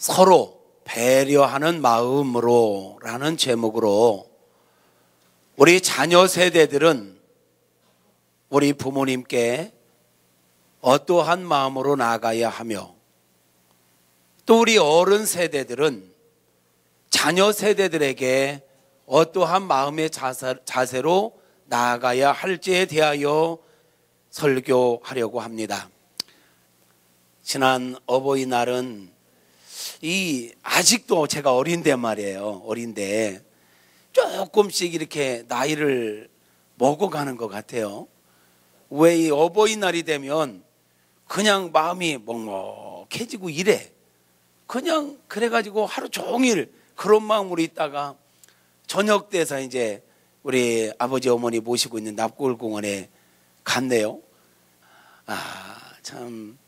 서로 배려하는 마음으로 라는 제목으로 우리 자녀 세대들은 우리 부모님께 어떠한 마음으로 나아가야 하며 또 우리 어른 세대들은 자녀 세대들에게 어떠한 마음의 자세로 나아가야 할지에 대하여 설교하려고 합니다. 지난 어버이날은 아직도 제가 어린데 말이에요. 어린데 조금씩 이렇게 나이를 먹어가는 것 같아요. 왜 이 어버이날이 되면 그냥 마음이 먹먹해지고 이래. 그냥 그래가지고 하루 종일 그런 마음으로 있다가 저녁 돼서 이제 우리 아버지 어머니 모시고 있는 납골공원에 갔네요. 참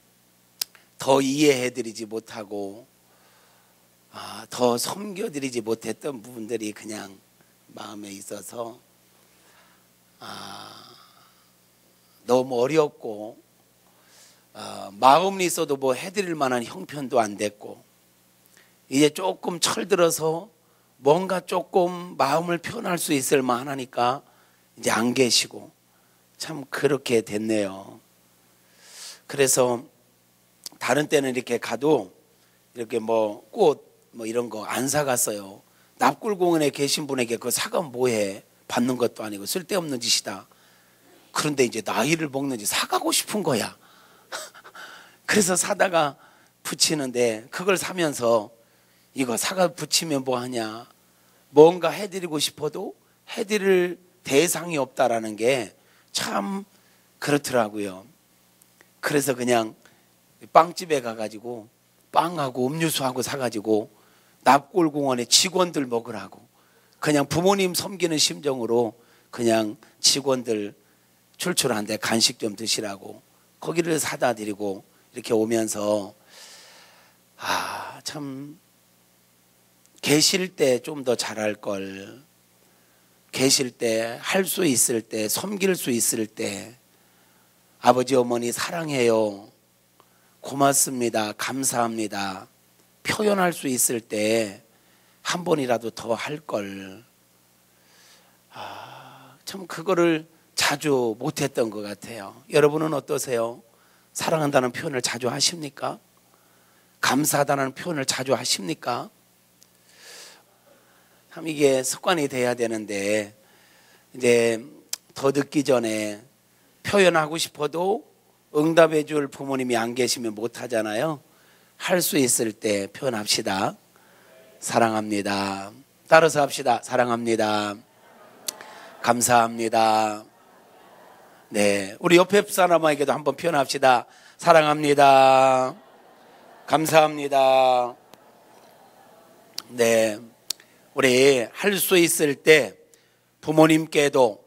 더 이해해드리지 못하고 더 섬겨드리지 못했던 부분들이 그냥 마음에 있어서 너무 어렵고 마음이 있어도 뭐 해드릴 만한 형편도 안 됐고 이제 조금 철들어서 뭔가 조금 마음을 표현할 수 있을 만하니까 이제 안 계시고 참 그렇게 됐네요. 그래서 다른 때는 이렇게 가도 이렇게 꽃 이런 거 안 사갔어요. 납골공원에 계신 분에게 그거 사가면 뭐해? 받는 것도 아니고 쓸데없는 짓이다. 그런데 이제 나이를 먹는지 사가고 싶은 거야. 그래서 사다가 붙이는데 그걸 사면서 이거 사가 붙이면 뭐하냐, 뭔가 해드리고 싶어도 해드릴 대상이 없다라는 게 참 그렇더라고요. 그래서 그냥 빵집에 가가지고 빵하고 음료수하고 사가지고 납골공원에 직원들 먹으라고 그냥 부모님 섬기는 심정으로 그냥 직원들 출출한데 간식 좀 드시라고 거기를 사다 드리고 이렇게 오면서 참 계실 때 좀 더 잘할 걸, 계실 때 할 수 있을 때 섬길 수 있을 때 아버지 어머니 사랑해요, 고맙습니다, 감사합니다 표현할 수 있을 때 한 번이라도 더 할 걸. 참 그거를 자주 못했던 것 같아요. 여러분은 어떠세요? 사랑한다는 표현을 자주 하십니까? 감사하다는 표현을 자주 하십니까? 참 이게 습관이 돼야 되는데 이제 더 늦기 전에 표현하고 싶어도 응답해 줄 부모님이 안 계시면 못 하잖아요. 할 수 있을 때 표현합시다. 사랑합니다. 따라서 합시다. 사랑합니다. 감사합니다. 네, 우리 옆에 사람에게도 한번 표현합시다. 사랑합니다. 감사합니다. 네, 우리 할 수 있을 때 부모님께도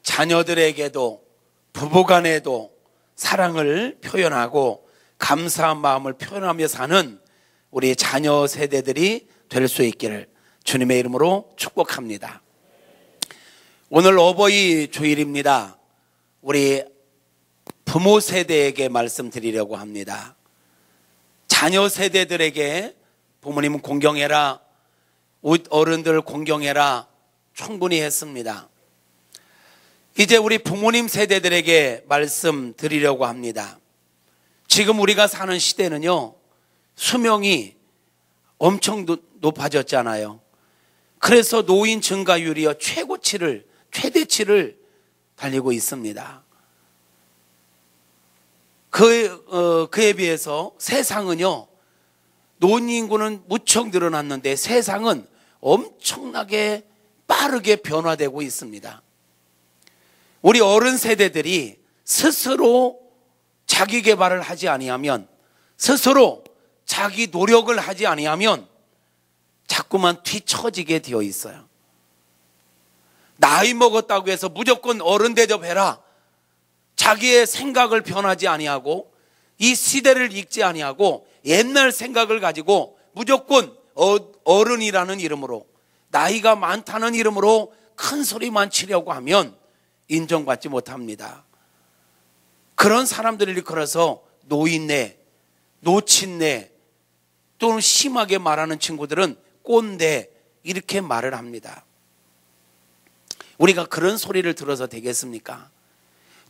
자녀들에게도 부부간에도 사랑을 표현하고 감사한 마음을 표현하며 사는 우리 자녀 세대들이 될 수 있기를 주님의 이름으로 축복합니다. 오늘 어버이 주일입니다. 우리 부모 세대에게 말씀드리려고 합니다. 자녀 세대들에게 부모님은 공경해라, 어른들 공경해라 충분히 했습니다. 이제 우리 부모님 세대들에게 말씀드리려고 합니다. 지금 우리가 사는 시대는요, 수명이 엄청 높아졌잖아요. 그래서 노인 증가율이요 최대치를 달리고 있습니다. 그에 비해서 세상은요, 노인 인구는 무척 늘어났는데 세상은 엄청나게 빠르게 변화되고 있습니다. 우리 어른 세대들이 스스로 자기 개발을 하지 아니하면, 스스로 자기 노력을 하지 아니하면 자꾸만 뒤처지게 되어 있어요. 나이 먹었다고 해서 무조건 어른 대접해라, 자기의 생각을 변하지 아니하고 이 시대를 읽지 아니하고 옛날 생각을 가지고 무조건 어른이라는 이름으로, 나이가 많다는 이름으로 큰 소리만 치려고 하면 인정받지 못합니다. 그런 사람들을 일컬어서 노인네, 노친네, 또는 심하게 말하는 친구들은 꼰대 이렇게 말을 합니다. 우리가 그런 소리를 들어서 되겠습니까?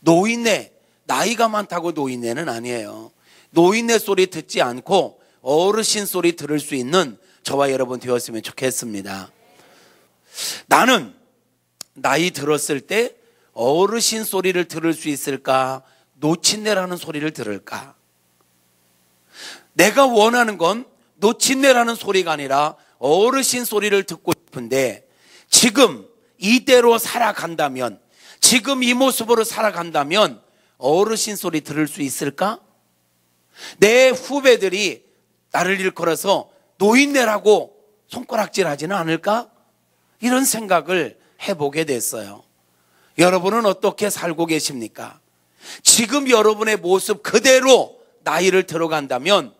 노인네, 나이가 많다고 노인네는 아니에요. 노인네 소리 듣지 않고 어르신 소리 들을 수 있는 저와 여러분 되었으면 좋겠습니다. 나는 나이 들었을 때 어르신 소리를 들을 수 있을까? 노친네라는 소리를 들을까? 내가 원하는 건 노친네라는 소리가 아니라 어르신 소리를 듣고 싶은데, 지금 이대로 살아간다면, 지금 이 모습으로 살아간다면 어르신 소리 들을 수 있을까? 내 후배들이 나를 일컬어서 노인네라고 손가락질하지는 않을까? 이런 생각을 해보게 됐어요. 여러분은 어떻게 살고 계십니까? 지금 여러분의 모습 그대로 나이를 들어간다면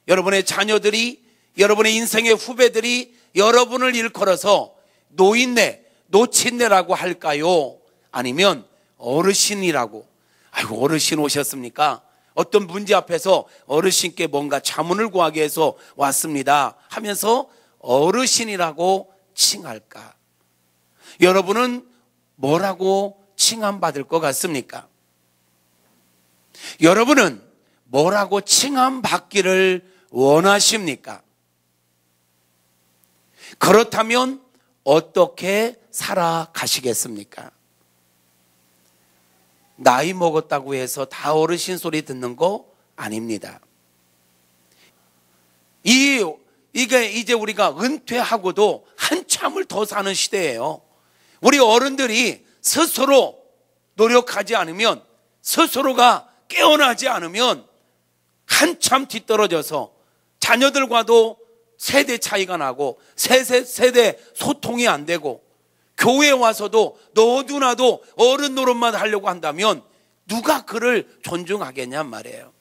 여러분의 자녀들이, 여러분의 인생의 후배들이 여러분을 일컬어서 노인네, 노친네라고 할까요? 아니면 어르신이라고, 아이고 어르신 오셨습니까? 어떤 문제 앞에서 어르신께 뭔가 자문을 구하기 위해서 왔습니다 하면서 어르신이라고 칭할까? 여러분은 뭐라고 칭함받을 것 같습니까? 여러분은 뭐라고 칭함받기를 원하십니까? 그렇다면 어떻게 살아가시겠습니까? 나이 먹었다고 해서 다 어르신 소리 듣는 거 아닙니다. 이게 이제 우리가 은퇴하고도 한참을 더 사는 시대예요. 우리 어른들이 스스로 노력하지 않으면, 스스로가 깨어나지 않으면 한참 뒤떨어져서 자녀들과도 세대 차이가 나고 세대 소통이 안 되고, 교회에 와서도 너도나도 어른 노릇만 하려고 한다면 누가 그를 존중하겠냔 말이에요.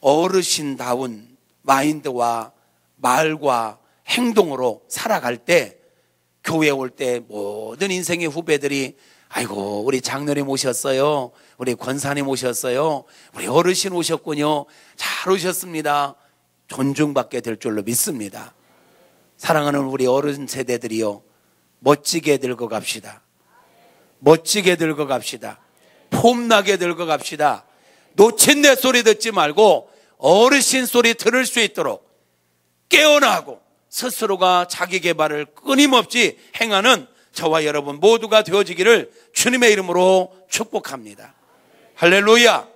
어르신다운 마인드와 말과 행동으로 살아갈 때, 교회에 올 때 모든 인생의 후배들이 아이고 우리 장로님 오셨어요, 우리 권사님 오셨어요, 우리 어르신 오셨군요, 잘 오셨습니다, 존중받게 될 줄로 믿습니다. 사랑하는 우리 어른 세대들이요, 멋지게 늙어갑시다. 멋지게 늙어갑시다. 폼나게 늙어갑시다. 노친네 소리 듣지 말고 어르신 소리 들을 수 있도록 깨어나고 스스로가 자기 개발을 끊임없이 행하는 저와 여러분 모두가 되어지기를 주님의 이름으로 축복합니다. 할렐루야.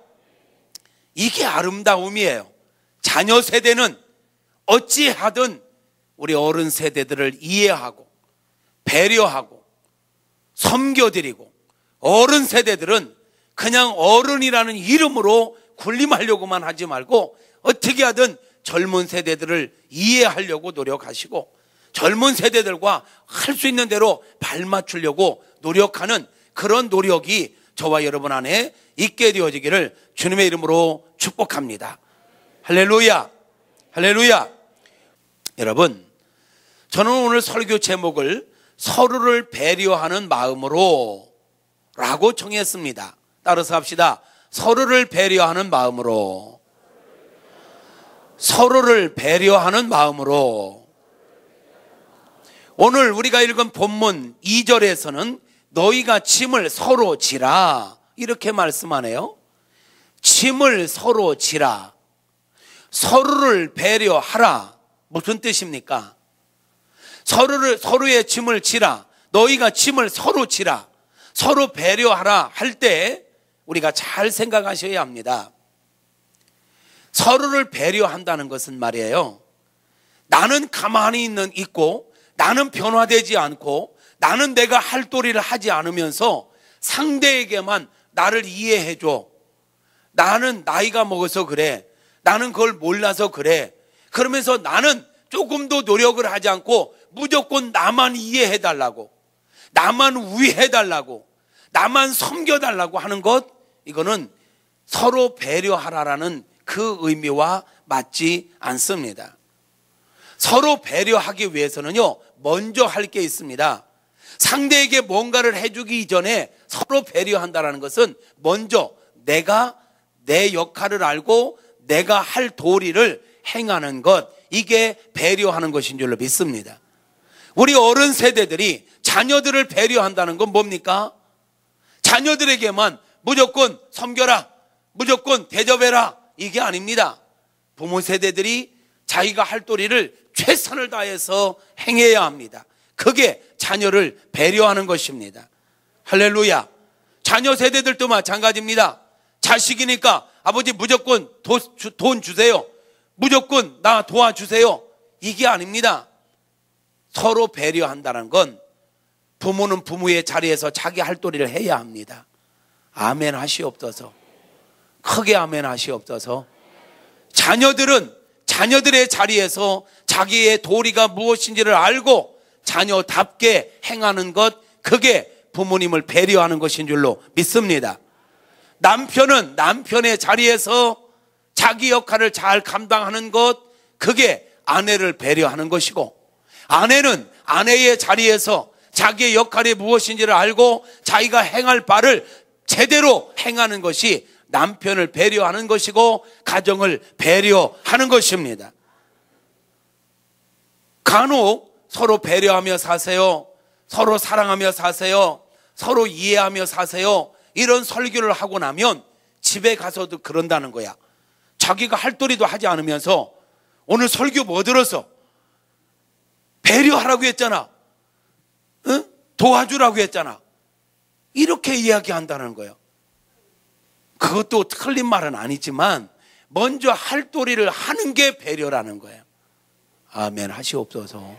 이게 아름다움이에요. 자녀 세대는 어찌하든 우리 어른 세대들을 이해하고 배려하고 섬겨드리고, 어른 세대들은 그냥 어른이라는 이름으로 군림하려고만 하지 말고 어떻게 하든 젊은 세대들을 이해하려고 노력하시고, 젊은 세대들과 할 수 있는 대로 발맞추려고 노력하는 그런 노력이 저와 여러분 안에 있게 되어지기를 주님의 이름으로 축복합니다. 할렐루야. 할렐루야. 여러분, 저는 오늘 설교 제목을 서로를 배려하는 마음으로 라고 정했습니다. 따라서 합시다. 서로를 배려하는 마음으로. 서로를 배려하는 마음으로. 오늘 우리가 읽은 본문 2절에서는 너희가 짐을 서로 지라 이렇게 말씀하네요. 짐을 서로 지라. 서로를 배려하라. 무슨 뜻입니까? 서로의 짐을 지라. 너희가 짐을 서로 지라. 서로 배려하라 할 때 우리가 잘 생각하셔야 합니다. 서로를 배려한다는 것은 말이에요, 나는 가만히 있고 나는 변화되지 않고 나는 내가 할 도리를 하지 않으면서 상대에게만 나를 이해해줘. 나는 나이가 먹어서 그래. 나는 그걸 몰라서 그래. 그러면서 나는 조금도 노력을 하지 않고 무조건 나만 이해해달라고, 나만 우위해달라고, 나만 섬겨달라고 하는 것, 이거는 서로 배려하라라는 그 의미와 맞지 않습니다. 서로 배려하기 위해서는요, 먼저 할 게 있습니다. 상대에게 뭔가를 해주기 이전에 서로 배려한다는 것은 먼저 내가 내 역할을 알고 내가 할 도리를 행하는 것, 이게 배려하는 것인 줄로 믿습니다. 우리 어른 세대들이 자녀들을 배려한다는 건 뭡니까? 자녀들에게만 무조건 섬겨라, 무조건 대접해라, 이게 아닙니다. 부모 세대들이 자기가 할 도리를 최선을 다해서 행해야 합니다. 그게 자녀를 배려하는 것입니다. 할렐루야. 자녀 세대들도 마찬가지입니다. 자식이니까 아버지 무조건 돈 주세요, 무조건 나 도와주세요, 이게 아닙니다. 서로 배려한다는 건 부모는 부모의 자리에서 자기 할 도리를 해야 합니다. 아멘 하시옵소서. 크게 아멘 하시옵소서. 자녀들은 자녀들의 자리에서 자기의 도리가 무엇인지를 알고 자녀답게 행하는 것, 그게 부모님을 배려하는 것인 줄로 믿습니다. 남편은 남편의 자리에서 자기 역할을 잘 감당하는 것, 그게 아내를 배려하는 것이고, 아내는 아내의 자리에서 자기의 역할이 무엇인지를 알고 자기가 행할 바를 제대로 행하는 것이 남편을 배려하는 것이고 가정을 배려하는 것입니다. 간혹 서로 배려하며 사세요, 서로 사랑하며 사세요, 서로 이해하며 사세요, 이런 설교를 하고 나면 집에 가서도 그런다는 거야. 자기가 할 도리도 하지 않으면서 오늘 설교 뭐 들었어? 배려하라고 했잖아, 응? 도와주라고 했잖아, 이렇게 이야기한다는 거예요. 그것도 틀린 말은 아니지만 먼저 할 도리를 하는 게 배려라는 거예요. 아멘 하시옵소서.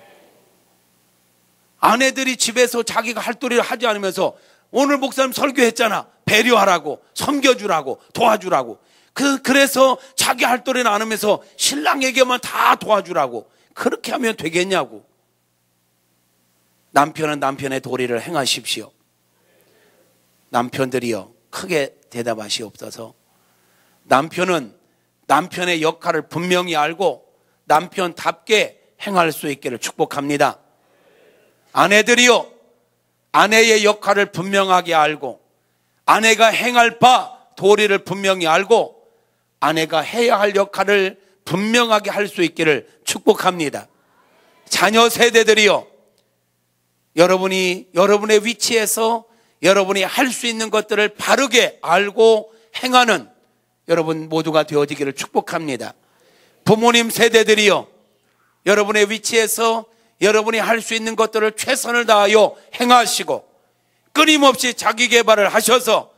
아내들이 집에서 자기가 할 도리를 하지 않으면서 오늘 목사님 설교했잖아, 배려하라고, 섬겨주라고, 도와주라고, 그래서 자기 할 도리는 안 하면서 신랑에게만 다 도와주라고, 그렇게 하면 되겠냐고. 남편은 남편의 도리를 행하십시오. 남편들이여 크게 대답하시옵소서. 남편은 남편의 역할을 분명히 알고 남편답게 행할 수 있기를 축복합니다. 아내들이여 아내의 역할을 분명하게 알고 아내가 행할 바 도리를 분명히 알고 아내가 해야 할 역할을 분명하게 할 수 있기를 축복합니다. 자녀 세대들이여, 여러분이 여러분의 위치에서 여러분이 할 수 있는 것들을 바르게 알고 행하는 여러분 모두가 되어지기를 축복합니다. 부모님 세대들이여, 여러분의 위치에서 여러분이 할 수 있는 것들을 최선을 다하여 행하시고 끊임없이 자기 개발을 하셔서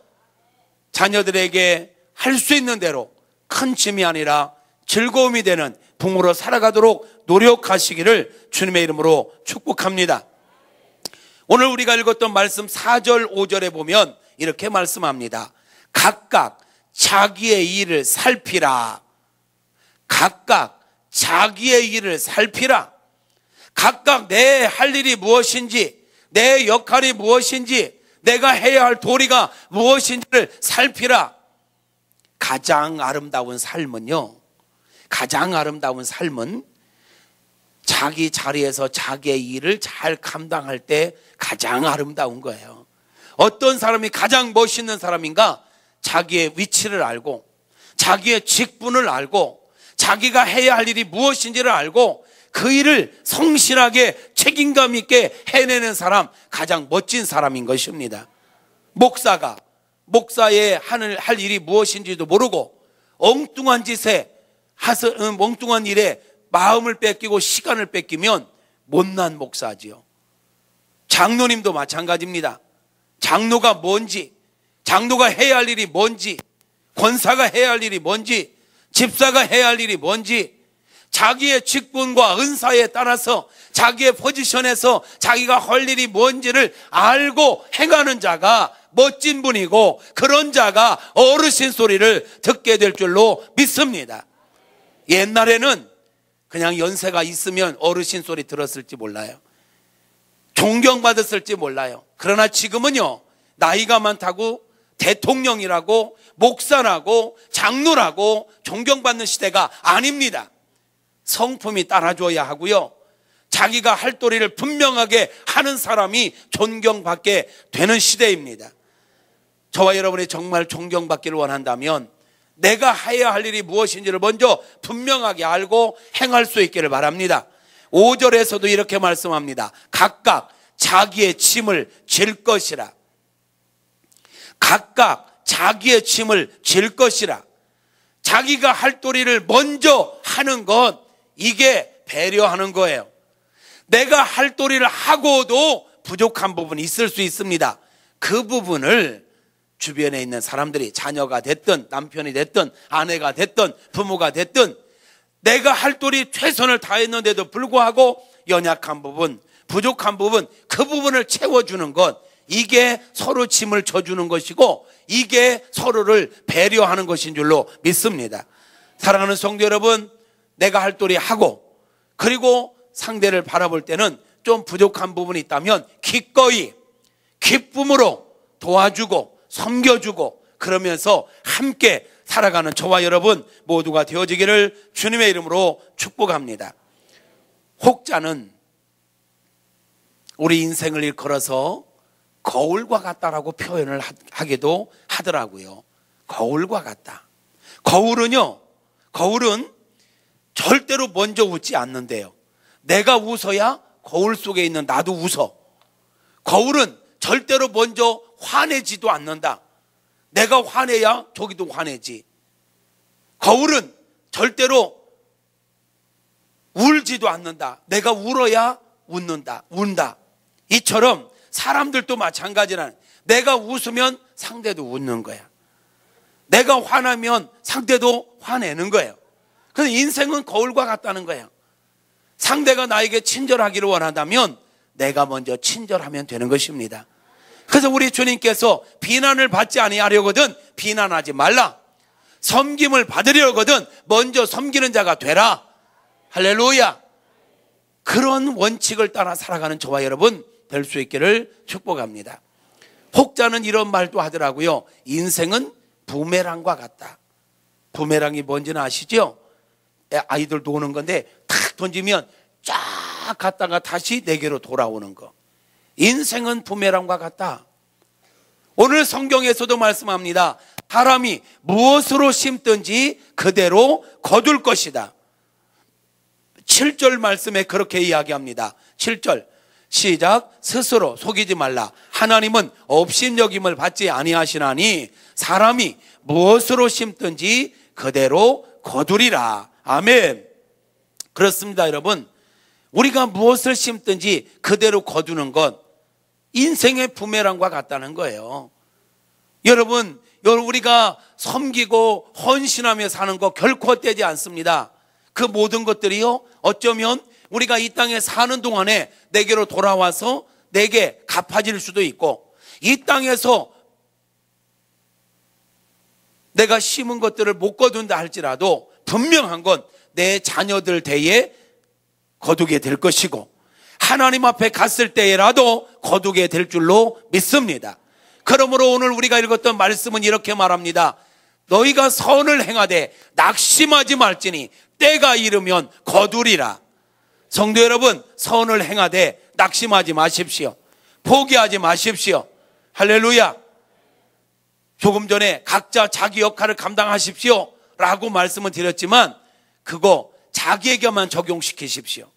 자녀들에게 할 수 있는 대로 큰 짐이 아니라 즐거움이 되는 부모로 살아가도록 노력하시기를 주님의 이름으로 축복합니다. 오늘 우리가 읽었던 말씀 4절 5절에 보면 이렇게 말씀합니다. 각각 자기의 일을 살피라. 각각 자기의 일을 살피라. 각각 내 할 일이 무엇인지, 내 역할이 무엇인지, 내가 해야 할 도리가 무엇인지를 살피라. 가장 아름다운 삶은요, 가장 아름다운 삶은 자기 자리에서 자기의 일을 잘 감당할 때 가장 아름다운 거예요. 어떤 사람이 가장 멋있는 사람인가? 자기의 위치를 알고 자기의 직분을 알고 자기가 해야 할 일이 무엇인지를 알고 그 일을 성실하게 책임감 있게 해내는 사람, 가장 멋진 사람인 것입니다. 목사가 목사의 할 일이 무엇인지도 모르고 엉뚱한 짓에 엉뚱한 일에 마음을 뺏기고 시간을 뺏기면 못난 목사지요. 장로님도 마찬가지입니다. 장로가 뭔지, 장로가 해야 할 일이 뭔지, 권사가 해야 할 일이 뭔지, 집사가 해야 할 일이 뭔지, 자기의 직분과 은사에 따라서 자기의 포지션에서 자기가 할 일이 뭔지를 알고 행하는 자가 멋진 분이고, 그런 자가 어르신 소리를 듣게 될 줄로 믿습니다. 옛날에는 그냥 연세가 있으면 어르신 소리 들었을지 몰라요. 존경받았을지 몰라요. 그러나 지금은요, 나이가 많다고 대통령이라고 목사라고 장로라고 존경받는 시대가 아닙니다. 성품이 따라줘야 하고요, 자기가 할 도리를 분명하게 하는 사람이 존경받게 되는 시대입니다. 저와 여러분이 정말 존경받기를 원한다면 내가 해야 할 일이 무엇인지를 먼저 분명하게 알고 행할 수 있기를 바랍니다. 5절에서도 이렇게 말씀합니다. 각각 자기의 짐을 질 것이라. 각각 자기의 짐을 질 것이라. 자기가 할 도리를 먼저 하는 것, 이게 배려하는 거예요. 내가 할 도리를 하고도 부족한 부분이 있을 수 있습니다. 그 부분을 주변에 있는 사람들이, 자녀가 됐든 남편이 됐든 아내가 됐든 부모가 됐든, 내가 할 도리 최선을 다했는데도 불구하고 연약한 부분, 부족한 부분, 그 부분을 채워주는 것, 이게 서로 짐을 져주는 것이고 이게 서로를 배려하는 것인 줄로 믿습니다. 사랑하는 성도 여러분, 내가 할 도리 하고 그리고 상대를 바라볼 때는 좀 부족한 부분이 있다면 기꺼이 기쁨으로 도와주고 섬겨주고 그러면서 함께 살아가는 저와 여러분 모두가 되어지기를 주님의 이름으로 축복합니다. 혹자는 우리 인생을 일컬어서 거울과 같다라고 표현을 하기도 하더라고요. 거울과 같다. 거울은 절대로 먼저 웃지 않는데요. 내가 웃어야 거울 속에 있는 나도 웃어. 거울은 절대로 먼저 화내지도 않는다. 내가 화내야 저기도 화내지. 거울은 절대로 울지도 않는다. 내가 울어야 운다. 이처럼 사람들도 마찬가지라. 내가 웃으면 상대도 웃는 거야. 내가 화나면 상대도 화내는 거예요. 그래서 인생은 거울과 같다는 거예요. 상대가 나에게 친절하기를 원한다면 내가 먼저 친절하면 되는 것입니다. 그래서 우리 주님께서 비난을 받지 아니하려거든 비난하지 말라. 섬김을 받으려거든 먼저 섬기는 자가 되라. 할렐루야. 그런 원칙을 따라 살아가는 저와 여러분 될 수 있기를 축복합니다. 혹자는 이런 말도 하더라고요. 인생은 부메랑과 같다. 부메랑이 뭔지는 아시죠? 아이들 노는 건데 탁 던지면 쫙 갔다가 다시 내게로 돌아오는 거. 인생은 부메랑과 같다. 오늘 성경에서도 말씀합니다. 사람이 무엇으로 심든지 그대로 거둘 것이다. 7절 말씀에 그렇게 이야기합니다. 7절 시작. 스스로 속이지 말라. 하나님은 업신여김을 받지 아니하시나니 사람이 무엇으로 심든지 그대로 거두리라. 아멘. 그렇습니다 여러분. 우리가 무엇을 심든지 그대로 거두는 것, 인생의 부메랑과 같다는 거예요. 여러분 우리가 섬기고 헌신하며 사는 거 결코 헛되지 않습니다. 그 모든 것들이요 어쩌면 우리가 이 땅에 사는 동안에 내게로 돌아와서 내게 갚아질 수도 있고, 이 땅에서 내가 심은 것들을 못 거둔다 할지라도 분명한 건 내 자녀들 대에 거두게 될 것이고 하나님 앞에 갔을 때라도 거두게 될 줄로 믿습니다. 그러므로 오늘 우리가 읽었던 말씀은 이렇게 말합니다. 너희가 선을 행하되 낙심하지 말지니 때가 이르면 거두리라. 성도 여러분, 선을 행하되 낙심하지 마십시오. 포기하지 마십시오. 할렐루야. 조금 전에 각자 자기 역할을 감당하십시오 라고 말씀을 드렸지만 그거 자기에게만 적용시키십시오.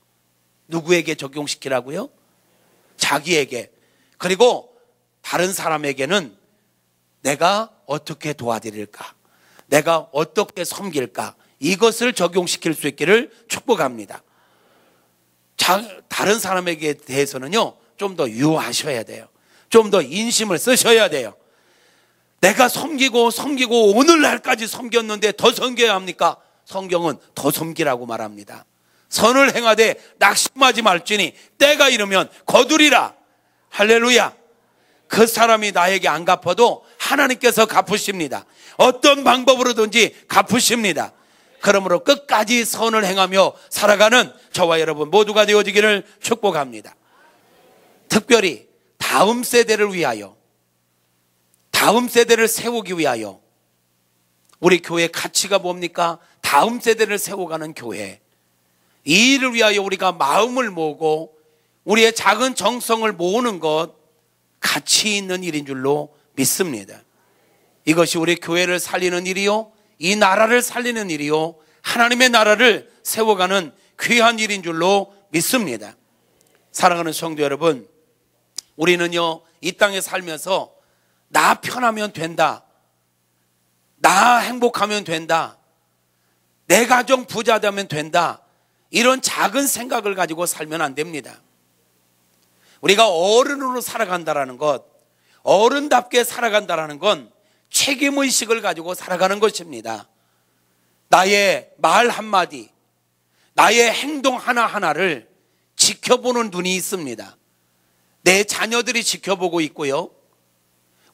누구에게 적용시키라고요? 자기에게. 그리고 다른 사람에게는 내가 어떻게 도와드릴까? 내가 어떻게 섬길까? 이것을 적용시킬 수 있기를 축복합니다. 다른 사람에게 대해서는요, 좀 더 유하셔야 돼요. 좀 더 인심을 쓰셔야 돼요. 내가 섬기고 오늘날까지 섬겼는데 더 섬겨야 합니까? 성경은 더 섬기라고 말합니다. 선을 행하되 낙심하지 말지니 때가 이르면 거두리라. 할렐루야. 그 사람이 나에게 안 갚아도 하나님께서 갚으십니다. 어떤 방법으로든지 갚으십니다. 그러므로 끝까지 선을 행하며 살아가는 저와 여러분 모두가 되어지기를 축복합니다. 특별히 다음 세대를 위하여, 다음 세대를 세우기 위하여 우리 교회의 가치가 뭡니까? 다음 세대를 세워가는 교회. 이 일을 위하여 우리가 마음을 모으고 우리의 작은 정성을 모으는 것 가치 있는 일인 줄로 믿습니다. 이것이 우리 교회를 살리는 일이요 이 나라를 살리는 일이요, 하나님의 나라를 세워가는 귀한 일인 줄로 믿습니다. 사랑하는 성도 여러분, 우리는요, 이 땅에 살면서 나 편하면 된다, 나 행복하면 된다, 내 가정 부자 되면 된다, 이런 작은 생각을 가지고 살면 안 됩니다. 우리가 어른으로 살아간다라는 것, 어른답게 살아간다라는 건 책임의식을 가지고 살아가는 것입니다. 나의 말 한마디, 나의 행동 하나하나를 지켜보는 눈이 있습니다. 내 자녀들이 지켜보고 있고요,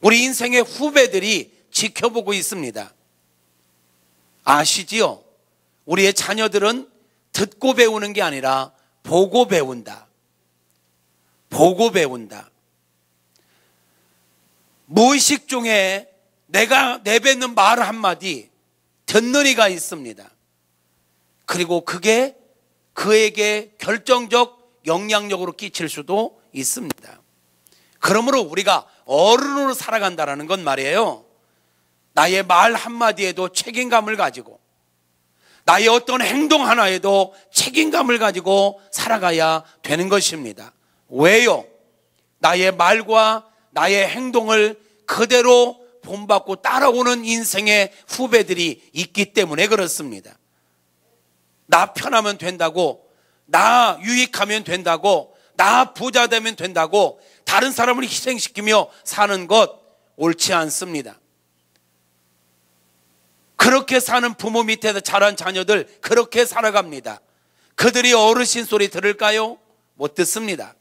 우리 인생의 후배들이 지켜보고 있습니다. 아시지요? 우리의 자녀들은 듣고 배우는 게 아니라 보고 배운다. 보고 배운다. 무의식 중에 내가 내뱉는 말 한마디 듣는 이가 있습니다. 그리고 그게 그에게 결정적 영향력으로 끼칠 수도 있습니다. 그러므로 우리가 어른으로 살아간다는 건 말이에요, 나의 말 한마디에도 책임감을 가지고, 나의 어떤 행동 하나에도 책임감을 가지고 살아가야 되는 것입니다. 왜요? 나의 말과 나의 행동을 그대로 본받고 따라오는 인생의 후배들이 있기 때문에 그렇습니다. 나 편하면 된다고, 나 유익하면 된다고, 나 부자 되면 된다고 다른 사람을 희생시키며 사는 것 옳지 않습니다. 그렇게 사는 부모 밑에서 자란 자녀들 그렇게 살아갑니다. 그들이 어르신 소리 들을까요? 못 듣습니다.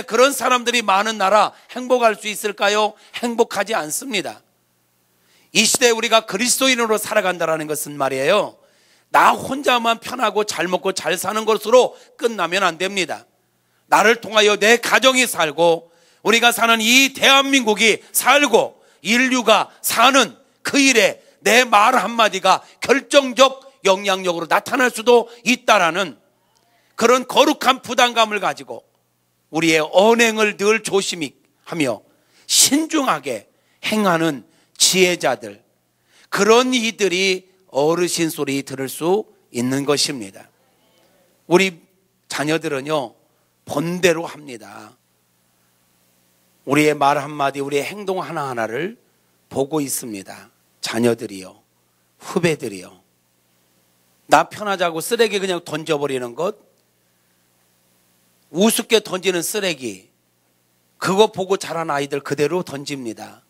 그런 사람들이 많은 나라 행복할 수 있을까요? 행복하지 않습니다. 이 시대에 우리가 그리스도인으로 살아간다는 것은 말이에요, 나 혼자만 편하고 잘 먹고 잘 사는 것으로 끝나면 안 됩니다. 나를 통하여 내 가정이 살고, 우리가 사는 이 대한민국이 살고, 인류가 사는 그 일에 내 말 한마디가 결정적 영향력으로 나타날 수도 있다라는 그런 거룩한 부담감을 가지고 우리의 언행을 늘 조심히 하며 신중하게 행하는 지혜자들, 그런 이들이 어르신 소리 들을 수 있는 것입니다. 우리 자녀들은요, 본대로 합니다. 우리의 말 한마디, 우리의 행동 하나하나를 보고 있습니다. 자녀들이요, 후배들이요. 나 편하자고 쓰레기 그냥 던져버리는 것, 우습게 던지는 쓰레기, 그거 보고 자란 아이들 그대로 던집니다.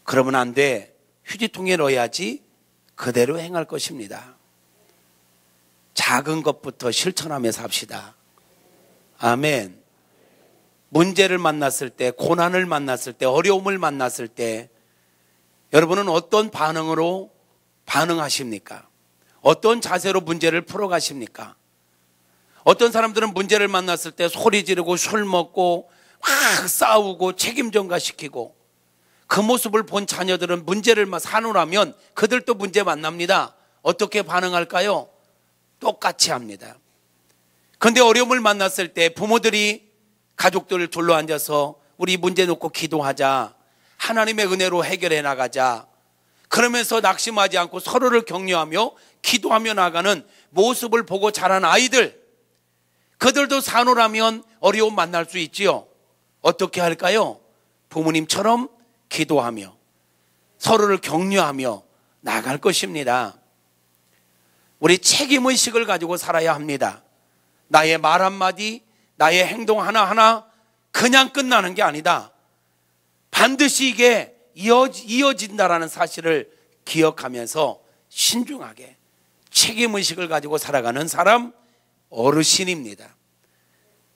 그러면 안 돼. 휴지통에 넣어야지 그대로 행할 것입니다. 작은 것부터 실천하며 삽시다. 아멘. 문제를 만났을 때, 고난을 만났을 때, 어려움을 만났을 때 여러분은 어떤 반응으로 반응하십니까? 어떤 자세로 문제를 풀어가십니까? 어떤 사람들은 문제를 만났을 때 소리 지르고 술 먹고 막 싸우고 책임 전가시키고, 그 모습을 본 자녀들은 문제를 사놓으라면 그들도 문제 만납니다. 어떻게 반응할까요? 똑같이 합니다. 그런데 어려움을 만났을 때 부모들이 가족들 둘러 앉아서 우리 문제 놓고 기도하자, 하나님의 은혜로 해결해 나가자, 그러면서 낙심하지 않고 서로를 격려하며 기도하며 나가는 모습을 보고 자란 아이들, 그들도 사놓으라면 어려움 만날 수 있지요. 어떻게 할까요? 부모님처럼 기도하며 서로를 격려하며 나갈 것입니다. 우리 책임의식을 가지고 살아야 합니다. 나의 말 한마디, 나의 행동 하나하나 그냥 끝나는 게 아니다. 반드시 이게 이어진다라는 사실을 기억하면서 신중하게 책임의식을 가지고 살아가는 사람, 어르신입니다.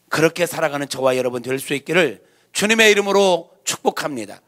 그렇게 살아가는 저와 여러분 될 수 있기를 주님의 이름으로 축복합니다.